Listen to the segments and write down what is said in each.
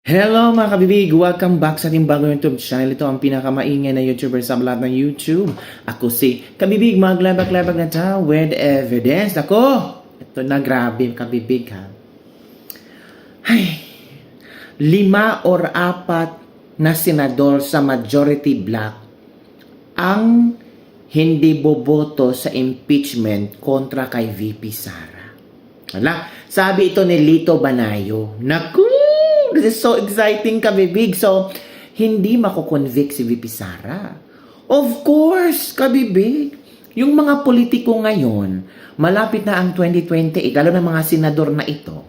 Hello mga kabibig! Welcome back sa ating bagong YouTube channel. Ito ang pinakamaingay na YouTuber sa lahat ng YouTube. Ako si Kabibig, maglabag-labag na ta with evidence. Ako! Ito na, grabe kabibig ha. Ay, 5 or 4 na senador sa majority block ang hindi boboto sa impeachment kontra kay VP Sara. Wala, sabi ito ni Lito Banayo. Naku! This is so exciting, kabibig. So, hindi makukonvict si VP Sara. Of course, kabibig. Yung mga politiko ngayon, malapit na ang 2028, lalo na mga senador na ito,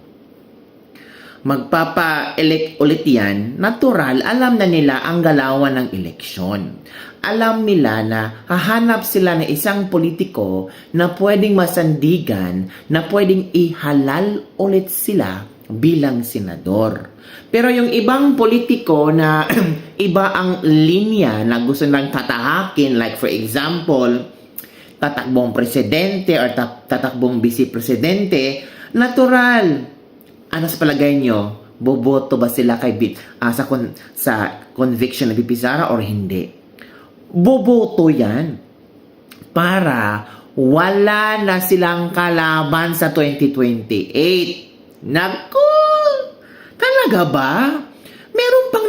magpapa-elect ulit yan, natural, alam na nila ang galawan ng eleksyon. Alam nila na hahanap sila ng isang politiko na pwedeng masandigan, na pwedeng ihalal ulit sila bilang senador. Pero yung ibang politiko na iba ang linya na gusto nilang tatahakin, like for example, tatakbong presidente or tatakbong vice-presidente, natural. Ano sa palagay nyo? Boboto ba sila kay sa conviction ng VP Sara or hindi? Boboto yan para wala na silang kalaban sa 2028. Naku! Talaga ba? Meron pang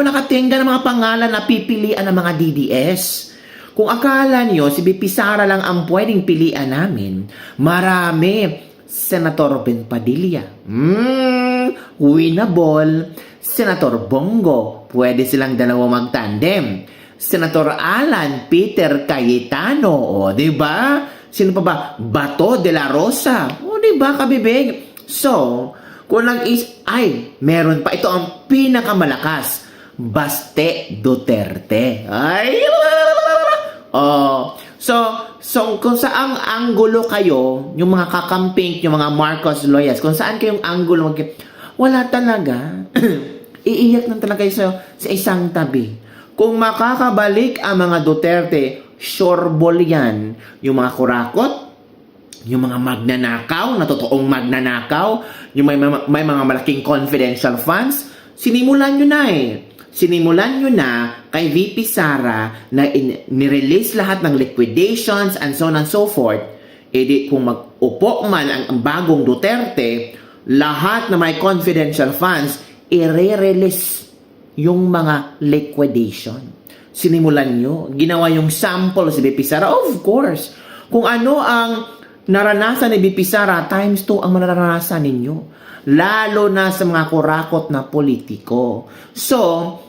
nakatingga ng mga pangalan na pipilian ng mga DDS. Kung akala niyo si VP Sara lang ang pwedeng pilian namin, marami. Senator Ben Padilla. Winnable. Senator Bongo. Pwede silang dalawa magtandem. Senator Alan Peter Cayetano. O, diba? Sino pa ba? Bato de la Rosa. O, diba, kabibig? So, kung meron pa. Ito ang pinakamalakas. Baste Duterte. Ay! Oh. So, kung saang anggulo kayo, yung mga kakamping, yung mga Marcos Loyas, kung saan kayong anggulo, wala talaga. Iiyak na talaga kayo sa isang tabi. Kung makakabalik ang mga Duterte, sureball yan. Yung mga kurakot, yung mga magnanakaw, na totoong magnanakaw, yung may mga malaking confidential funds, sinimulan nyo na eh. Sinimulan nyo na kay VP Sara na nirelease lahat ng liquidations and so on and so forth. E di kung mag-upo man ang bagong Duterte, lahat na may confidential funds, i-release yung mga liquidation. Sinimulan nyo. Ginawa yung sample si VP Sara. Of course. Kung ano ang naranasan ni VP Sara, times 2 ang mararanasan ninyo. Lalo na sa mga kurakot na politiko. So,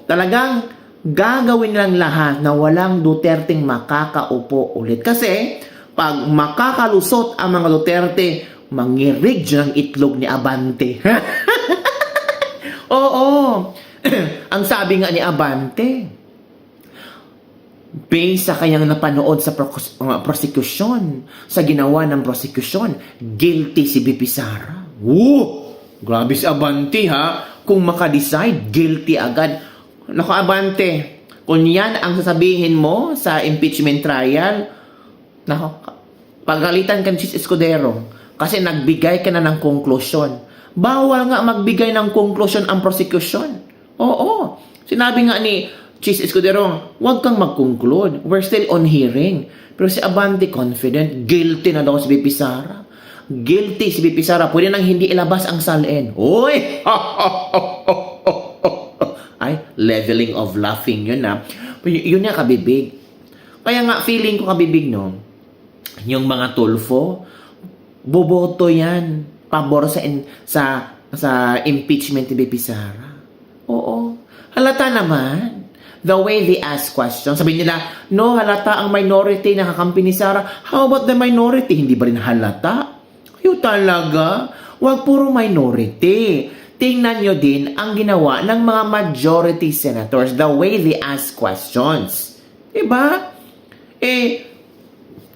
talagang gagawin lang lahat na walang Duterteng makakaupo ulit. Kasi, pag makakalusot ang mga Duterte, mangirig ng itlog ni Abante. Oo. Ang sabi nga ni Abante, based sa kanyang napanood sa prosecution, sa ginawa ng prosecution, guilty si VP Sara. Woo! Grabe si Abante ha. Kung makadecide, guilty agad. Naku Abante, kung yan ang sasabihin mo sa impeachment trial, naku, pagalitan ka ni Chis Escudero kasi nagbigay ka na ng conclusion. Bawal nga magbigay ng conclusion ang prosecution. Oo. Sinabi nga ni Chis Escudero, huwag kang mag-conclude. We're still on hearing. Pero si Abante confident, guilty na daw si VP Sara. Guilty si VP Sara. Pwede nang hindi ilabas ang salin. Uy! Ay, leveling of laughing yun na. Yun na kabibig. Kaya nga, feeling ko kabibig, no? Yung mga tulfo, boboto yan. Pabor sa impeachment ni VP Sara. Oo. Halata naman. The way they ask questions. Sabihin nila, no, halata ang minority na kakampi ni Sara. How about the minority? Hindi ba rin halata? Kayo talaga. Huwag puro minority. Tingnan nyo din ang ginawa ng mga majority senators. The way they ask questions. Diba?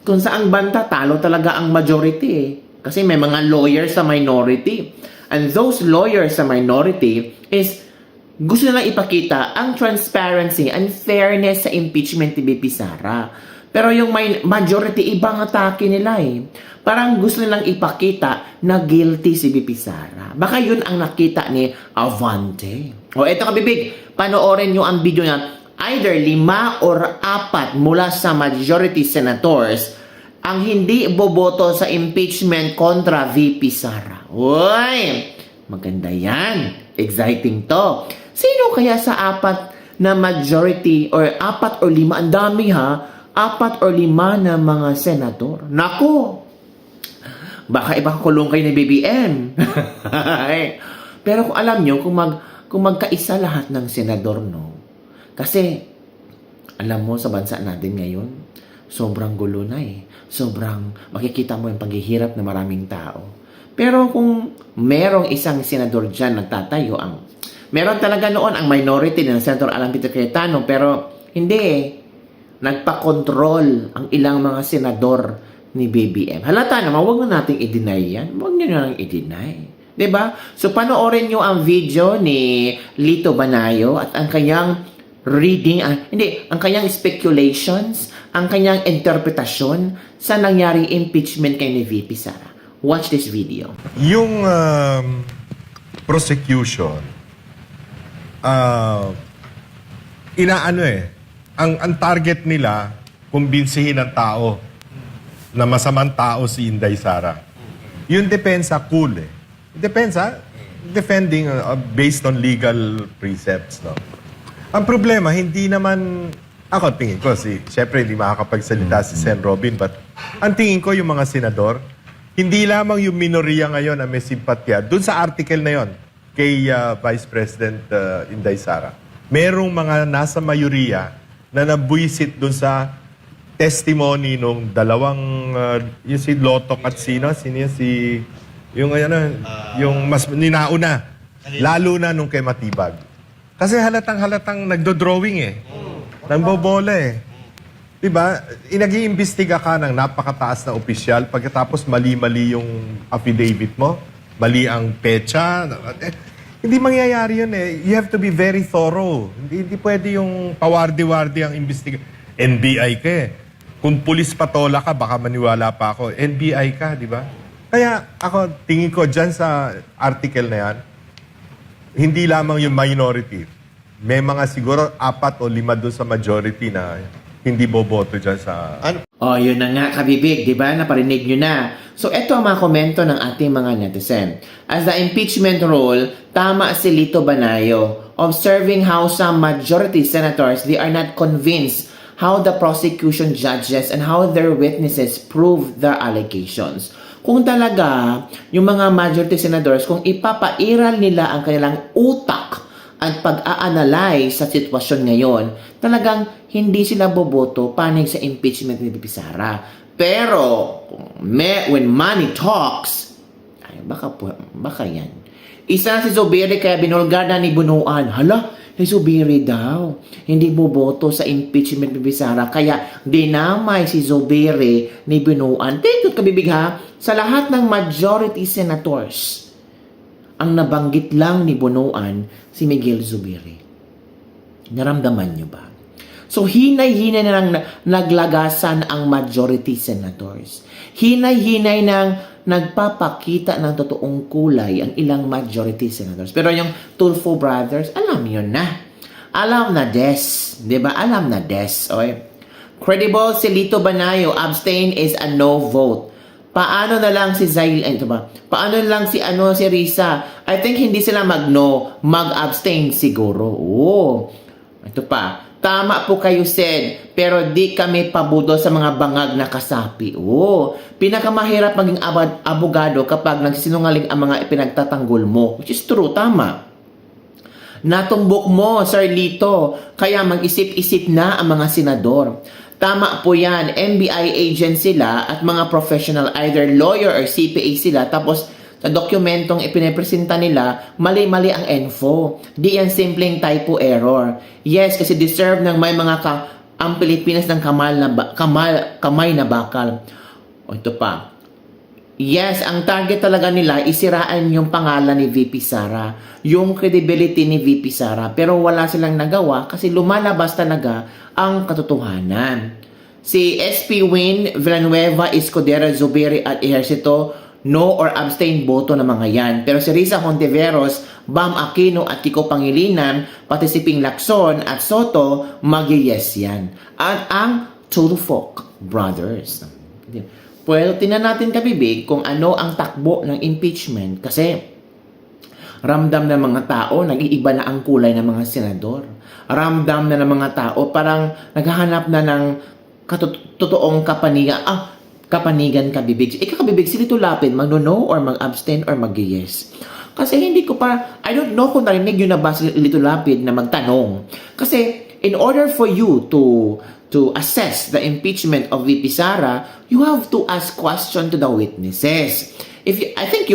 Kung saan banta, talo talaga ang majority eh. Kasi may mga lawyers sa minority. And those lawyers sa minority is gusto nilang ipakita ang transparency and fairness sa impeachment ni VP Sara. Pero yung majority, ibang atake nila eh. Parang gusto nilang ipakita na guilty si VP Sara. Baka yun ang nakita ni Avante. O eto kabibig, panoorin nyo ang video niya. Either 5 or 4 mula sa majority senators ang hindi boboto sa impeachment kontra VP Sara. Uy! Maganda yan. Exciting to. Sino kaya sa 4 na majority or 4 or 5? Ang dami ha. 4 or 5 na mga senator. Nako! Baka ipakakulong kayo ni BBM. Pero kung alam nyo, kung magkaisa lahat ng senador, no? Kasi, alam mo, sa bansa natin ngayon, sobrang gulo na eh. Sobrang, makikita mo yung paghihirap ng maraming tao. Pero kung merong isang senador dyan nagtatayo, meron talaga noon ang minority ng Senator Alan Peter Cayetano, pero hindi eh. Nagpa-control ang ilang mga senador ni BBM. Halata naman, huwag na nating i-deny yan. Huwag nyo na lang i-deny. Diba? So, panoorin nyo ang video ni Lito Banayo at ang kanyang reading, ang kanyang speculations, ang kanyang interpretasyon sa nangyaring impeachment kay ni VP Sara. Watch this video. Yung prosecution, ang target nila, kumbinsihin ng tao na masamang tao si Inday Sara. Yung depensa, cool eh. Depensa, defending based on legal precepts. No? Ang problema, hindi naman, ako tingin ko, syempre hindi makakapagsalita si Sen. Robin, but ang tingin ko yung mga senador, hindi lamang yung minoriya ngayon na may simpatya, dun sa article na yon kay Vice President Inday Sara, merong mga nasa mayoriya na nabuisit dun sa testimony nung dalawang, yung si Lotok at sino yun, yung mas ninauna, lalo na nung kay Matibag. Kasi halatang nagdo-drawing eh. Nangbobola eh. Diba? Nag-iimbestiga ka ng napakataas na opisyal, pagkatapos mali-mali yung affidavit mo, mali ang pecha. Hindi mangyayari yun eh. You have to be very thorough. Hindi pwede yung pawardi-wardi ang imbestiga. NBI ka eh. Kung pulis patola ka, baka maniwala pa ako. NBI ka, di ba? Kaya ako, tingin ko dyan sa article na yan, hindi lamang yung minority. May mga siguro 4 o 5 doon sa majority na hindi boboto dyan sa... Oh, yun na nga, kabibig, di ba? Naparinig nyo na. So, eto ang mga komento ng ating mga netizen. As the impeachment rule, tama si Lito Banayo. Observing how some majority senators, they are not convinced how the prosecution judges and how their witnesses prove their allegations. Kung talaga, yung mga majority senators, kung ipapairal nila ang kanilang utak at pag-a-analyze sa sitwasyon ngayon, talagang hindi sila boboto panig sa impeachment ni VP Sara. Pero, when money talks, ay, baka yan. Isa si Zubiri kaya binulgar na ni Bunuan. Hala, si Zubiri daw. Hindi boboto sa impeachment ni VP Sara. Kaya dinamay si Zubiri ni Bunuan. Thank you, kabibig ha. Sa lahat ng majority senators, ang nabanggit lang ni Bunuan si Miguel Zubiri. Naramdaman nyo ba? So, hinay-hinay na lang naglagasan ang majority senators. Hinay-hinay nang nagpapakita ng totoong kulay ang ilang majority senators. Pero yung Tulfo brothers, alam yun na. Alam na des. Diba? Alam na des. Okay? Credible si Lito Banayo, abstain is a no vote. Paano na lang si Zail, paano na lang si Risa? I think hindi sila mag-no, mag-abstain siguro. Oh, ito pa. Tama po kayo, said, pero di kami pabudo sa mga bangag na kasapi. Oh, pinakamahirap maging abogado kapag nagsisinungaling ang mga ipinagtatanggol mo. Which is true, tama. Natumbok mo, Sir Lito, kaya mag-isip-isip na ang mga senador. Tama po yan, NBI agent sila at mga professional, either lawyer or CPA sila, tapos sa dokumentong ipinapresenta nila, mali-mali ang info. Di yan simpleng typo error. Yes, kasi deserve ng may mga ang Pilipinas ng kamay na bakal. O ito pa. Yes, ang target talaga nila isiraan yung pangalan ni VP Sara, yung credibility ni VP Sara, pero wala silang nagawa kasi lumalabas talaga ang katotohanan. Si SP Win Villanueva, Escudero, Zubiri at Ejercito, no or abstain boto ng mga yan. Pero si Risa Hontiveros, Bam Aquino at Kiko Pangilinan, pati si Ping Lacson at Soto, mag-yes yan. At ang Tulfo brothers. Well, tingnan natin kabibig kung ano ang takbo ng impeachment kasi ramdam ng mga tao, nag-iiba na ang kulay ng mga senador. Ramdam na ng mga tao, parang naghahanap na ng totoong kapanigan kabibig. Kabibig, sila tulapin, magno-no or mag-abstain or mag-yes. Kasi hindi ko pa, I don't know kung narinig yun na ba si Lito Lapid na magtanong. Kasi in order for you to assess the impeachment of VP Sara, you have to ask question to the witnesses. I think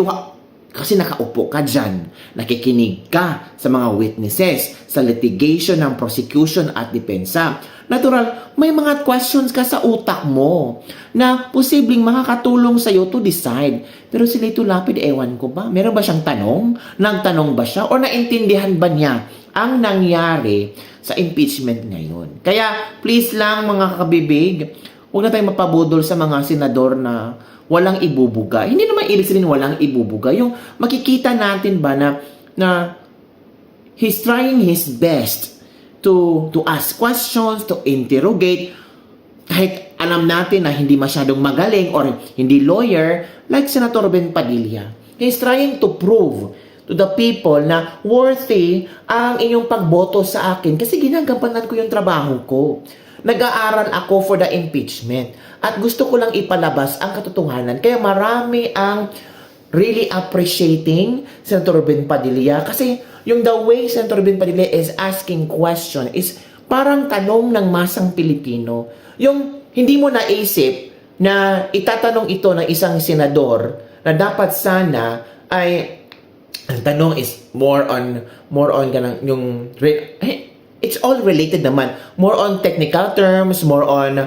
kasi nakaupo ka dyan, nakikinig ka sa mga witnesses, sa litigation ng prosecution at depensa. Natural, may mga questions ka sa utak mo na posibleng makakatulong sa'yo to decide. Pero si Lito Lapid, ewan ko ba? Meron ba siyang tanong? Nagtanong ba siya? O naintindihan ba niya ang nangyari sa impeachment ngayon? Kaya, please lang mga kabibig, huwag na tayong mapabudol sa mga senador na walang ibubuga. Hindi naman ibig sabihin walang ibubuga. Yung makikita natin ba na he's trying his best to ask questions, to interrogate, kahit alam natin na hindi masyadong magaling or hindi lawyer, like Senator Ben Padilla. He's trying to prove to the people na worthy ang inyong pagboto sa akin kasi ginagampanan ko yung trabaho ko. Nag-aaral ako for the impeachment at gusto ko lang ipalabas ang katotohanan. Kaya marami ang really appreciating Senator Ben Padilla kasi yung the way Senator Ben Padilla is asking question is parang tanong ng masang Pilipino. Yung hindi mo naisip na itatanong ito ng isang senador na dapat sana ay ang tanong is more on ganang yung it's all related naman. More on technical terms, more on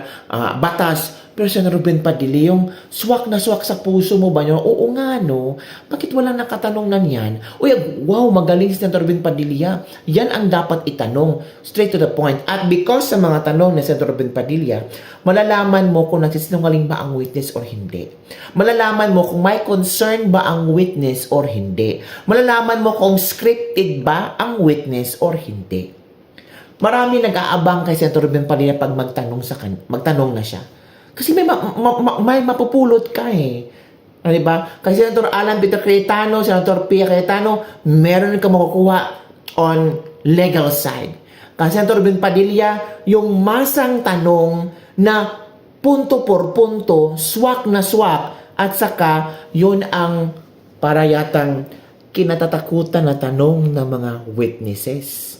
batas. Pero Senator Ben Padilla, yung swak na swak sa puso mo ba nyo? Oo nga, no? Bakit wala nakatanong na yan? Uy, wow, magaling si Senator Ben Padilla. Yan ang dapat itanong. Straight to the point. At because sa mga tanong ni Senator Ben Padilla, malalaman mo kung nagsisinungaling ba ang witness or hindi. Malalaman mo kung may concern ba ang witness or hindi. Malalaman mo kung scripted ba ang witness or hindi. Marami nag-aabang kay Senator Ben Padilla pag magtanong na siya. Kasi may mapupulot ka eh. Diba? Kasi Senator Alan Peter Cayetano, Senator Pia Cayetano, meron ka makukuha on legal side. Kasi Senator Ben Padilla, yung masang tanong na punto por punto, swak na swak, at saka yun ang para yatang kinatatakutan na tanong ng mga witnesses.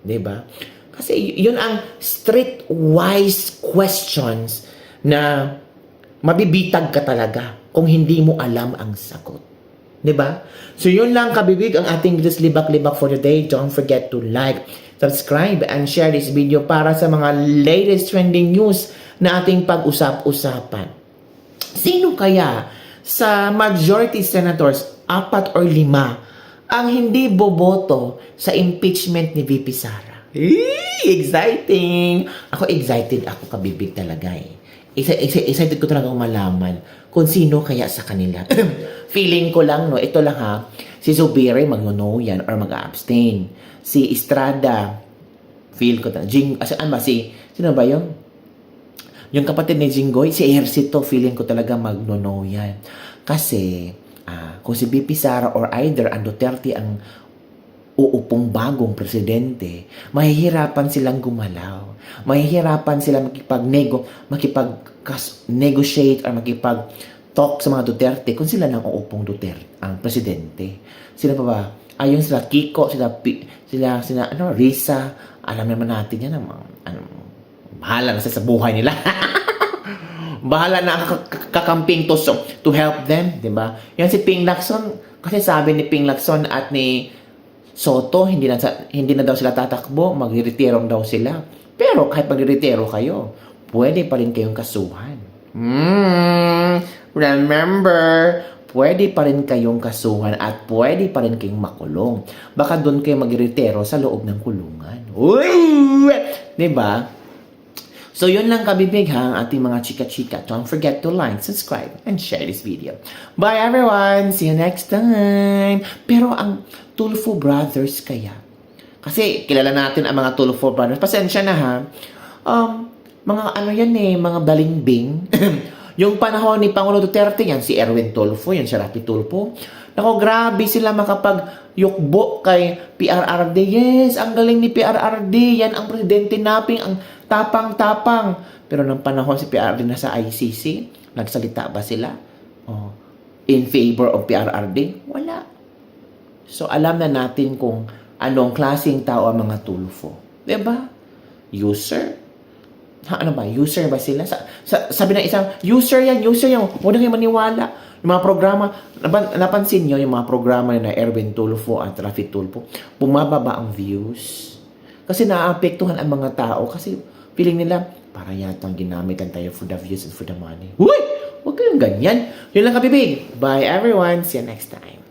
Diba? Kasi yun ang streetwise questions na mabibitag ka talaga kung hindi mo alam ang sagot. 'Di ba? So yun lang kabibig ang ating just libak-libak for today. Don't forget to like, subscribe, and share this video para sa mga latest trending news na ating pag-usap-usapan. Sino kaya sa majority senators, 4 or 5, ang hindi boboto sa impeachment ni VP Sara? Exciting! Ako excited ako kabibig talaga eh. Excited ko talagang malaman kung sino kaya sa kanila. Feeling ko lang, no, ito lang ha, si Zubiri mag-no yan or mag-abstain. Si Estrada, feel ko talaga. Sino ba yun? Yung kapatid ni Jinggoy, si Ejercito, feeling ko talaga mag-no yan. Kasi, kung si BP Sara or either ang Duterte ang uupong bagong presidente, mahihirapan silang gumalaw. Mahihirapan sila makipag-negotiate or makipag-talk sa mga Duterte kung sila lang uupong Duterte, ang presidente. Sila pa ba? Ayun sila Kiko, sila Risa, alam naman natin yan, bahala na sa buhay nila. Bahala na ang kakamping to help them, di ba? Yan si Ping Lacson, kasi sabi ni Ping Lacson at ni Soto, hindi na daw sila tatakbo, magre-retiro daw sila. Pero kahit magre-retiro kayo, pwede pa rin kayong kasuhan. Remember, pwede pa rin kayong kasuhan at pwede pa rin kayong makulong. Baka doon kayo magre-retiro sa loob ng kulungan. Uy! Diba? So yun lang kabibig ha, ang ating mga chika-chika. Don't forget to like, subscribe, and share this video. Bye everyone! See you next time! Pero ang Tulfo Brothers kaya? Kasi kilala natin ang mga Tulfo Brothers. Pasensya na ha. Mga ano yan mga balimbing. Yung panahon ni Pangulo Duterte, yan si Erwin Tulfo, yan si Rapi Tulfo. Nako, grabe sila makapag-yukbo kay PRRD. Yes, ang galing ni PRRD. Yan ang presidente nating, ang tapang-tapang. Pero nang panahon si PRRD na sa ICC, nagsalita ba sila? In favor of PRRD? Wala. So, alam na natin kung anong klaseng tao ang mga Tulfo. Diba? User? Ano ba? User ba sila? Sabi ng isang, user yan. Huwag na kayo maniwala. Yung mga programa, napansin nyo yung mga programa na Erwin Tulfo at Rafi Tulfo, bumababa ang views. Kasi naaapektuhan ang mga tao kasi feeling nila, para yatang ginamitan tayo for the views and for the money. Uy! Huwag kayong ganyan. Yun lang kabibig. Bye everyone. See you next time.